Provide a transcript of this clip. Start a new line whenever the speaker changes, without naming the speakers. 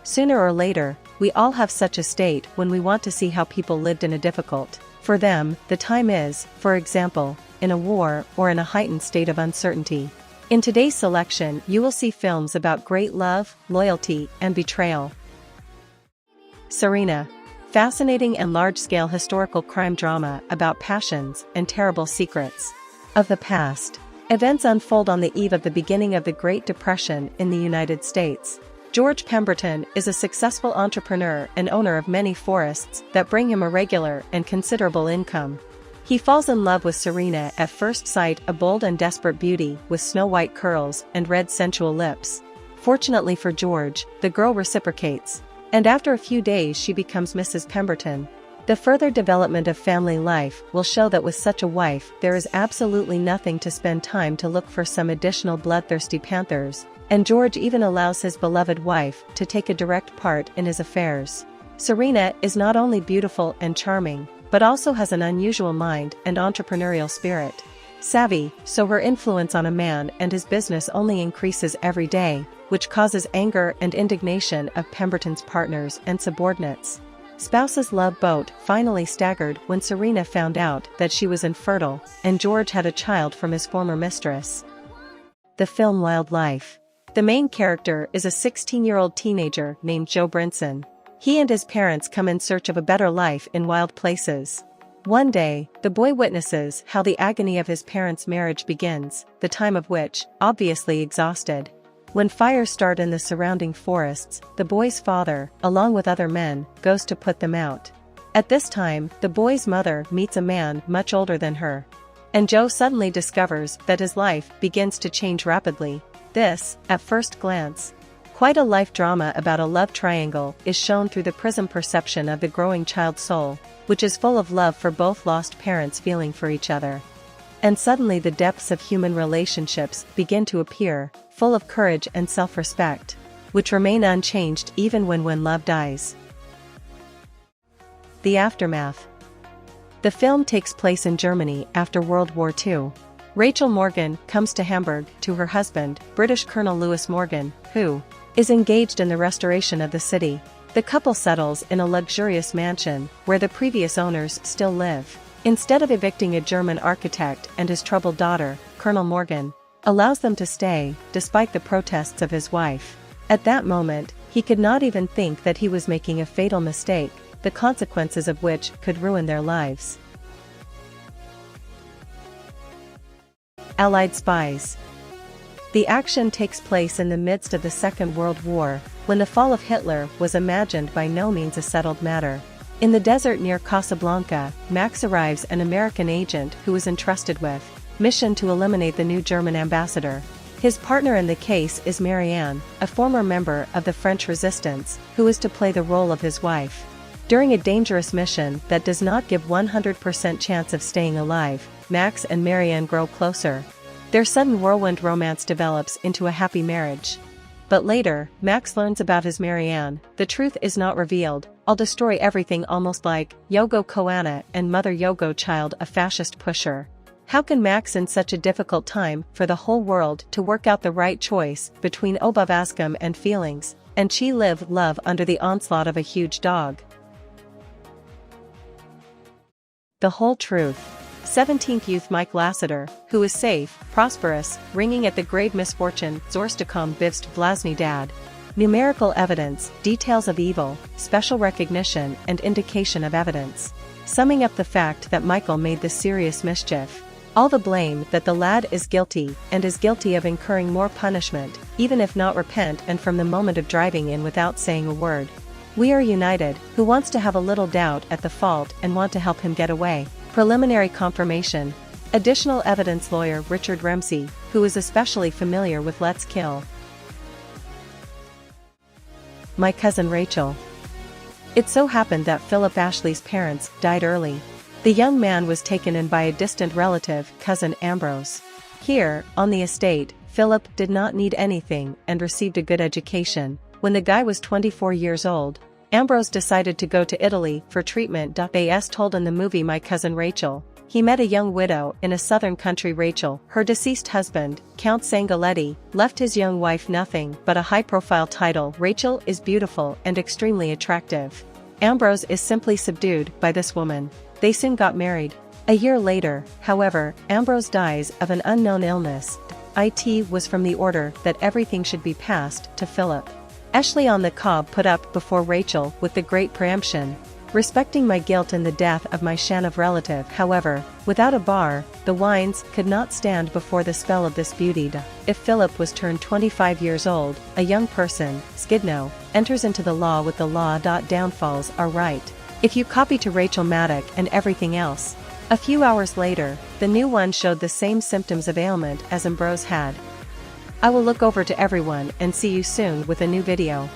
Sooner or later, we all have such a state when we want to see how people lived in a difficult, for them, the time is, for example, in a war or in a heightened state of uncertainty. In today's selection, you will see films about great love, loyalty, and betrayal. Serena. Fascinating and large-scale historical crime drama about passions and terrible secrets of the past. Events unfold on the eve of the beginning of the Great Depression in the United States. George Pemberton is a successful entrepreneur and owner of many forests that bring him a regular and considerable income. He falls in love with Serena at first sight, a bold and desperate beauty with snow-white curls and red sensual lips. Fortunately for George, the girl reciprocates, and after a few days she becomes Mrs. Pemberton. The further development of family life will show that with such a wife there is absolutely nothing to spend time to look for some additional bloodthirsty panthers, and George even allows his beloved wife to take a direct part in his affairs. Serena is not only beautiful and charming, but also has an unusual mind and entrepreneurial spirit. Savvy, so her influence on a man and his business only increases every day, which causes anger and indignation of Pemberton's partners and subordinates. Spouse's love boat finally staggered when Serena found out that she was infertile, and George had a child from his former mistress. The film Wild Life. The main character is a 16-year-old teenager named Joe Brinson. He and his parents come in search of a better life in wild places. One day, the boy witnesses how the agony of his parents' marriage begins, the time of which, obviously exhausted. When fires start in the surrounding forests, the boy's father, along with other men, goes to put them out. At this time, the boy's mother meets a man much older than her. And Joe suddenly discovers that his life begins to change rapidly. This, at first glance, quite a life drama about a love triangle is shown through the prism perception of the growing child's soul, which is full of love for both lost parents feeling for each other. And suddenly the depths of human relationships begin to appear, full of courage and self-respect, which remain unchanged even when love dies. The aftermath. The film takes place in Germany after World War II. Rachel Morgan comes to Hamburg to her husband, British Colonel Lewis Morgan, who is engaged in the restoration of the city. The couple settles in a luxurious mansion where the previous owners still live. Instead of evicting a German architect and his troubled daughter, Colonel Morgan allows them to stay, despite the protests of his wife. At that moment, he could not even think that he was making a fatal mistake, the consequences of which could ruin their lives. Allied spies. The action takes place in the midst of the Second World War, when the fall of Hitler was imagined by no means a settled matter. In the desert near Casablanca, Max arrives, an American agent who is entrusted with mission to eliminate the new German ambassador. His partner in the case is Marianne, a former member of the French resistance, who is to play the role of his wife. During a dangerous mission that does not give 100% chance of staying alive, Max and Marianne grow closer. Their sudden whirlwind romance develops into a happy marriage. But later, Max learns about his Marianne. The truth is not revealed. I'll destroy everything, almost like Yogo Koana and Mother Yogo Child, a fascist pusher. How can Max, in such a difficult time for the whole world to work out the right choice between obavascum and feelings, and she live love under the onslaught of a huge dog? The whole truth. 17th youth Mike Lassiter, who is safe, prosperous, ringing at the grave misfortune Zorstakom Bivst Vlasny Dad. Numerical evidence, details of evil, special recognition and indication of evidence. Summing up the fact that Michael made the serious mischief. All the blame that the lad is guilty, and is guilty of incurring more punishment, even if not repent, and from the moment of driving in without saying a word. We are united, who wants to have a little doubt at the fault and want to help him get away. Preliminary confirmation. Additional evidence lawyer Richard Remsey, who is especially familiar with Let's Kill. My cousin Rachel. It so happened that Philip Ashley's parents died early. The young man was taken in by a distant relative, cousin Ambrose. Here, on the estate, Philip did not need anything and received a good education. When the guy was 24 years old, Ambrose decided to go to Italy for treatment. As told in the movie My Cousin Rachel, he met a young widow in a southern country. Rachel, her deceased husband, Count Sangaletti, left his young wife nothing but a high-profile title. Rachel is beautiful and extremely attractive. Ambrose is simply subdued by this woman. They soon got married. A year later, however, Ambrose dies of an unknown illness. It was from the order that everything should be passed to Philip. Ashley on the cob put up before Rachel with the great preemption, respecting my guilt in the death of my Shanov relative. However, without a bar, the wines could not stand before the spell of this beauty. If Philip was turned 25 years old, a young person, Skidno, enters into the law with the law. Downfalls are right. If you copy to Rachel Maddock and everything else. A few hours later, the new one showed the same symptoms of ailment as Ambrose had. I will look over to everyone and see you soon with a new video.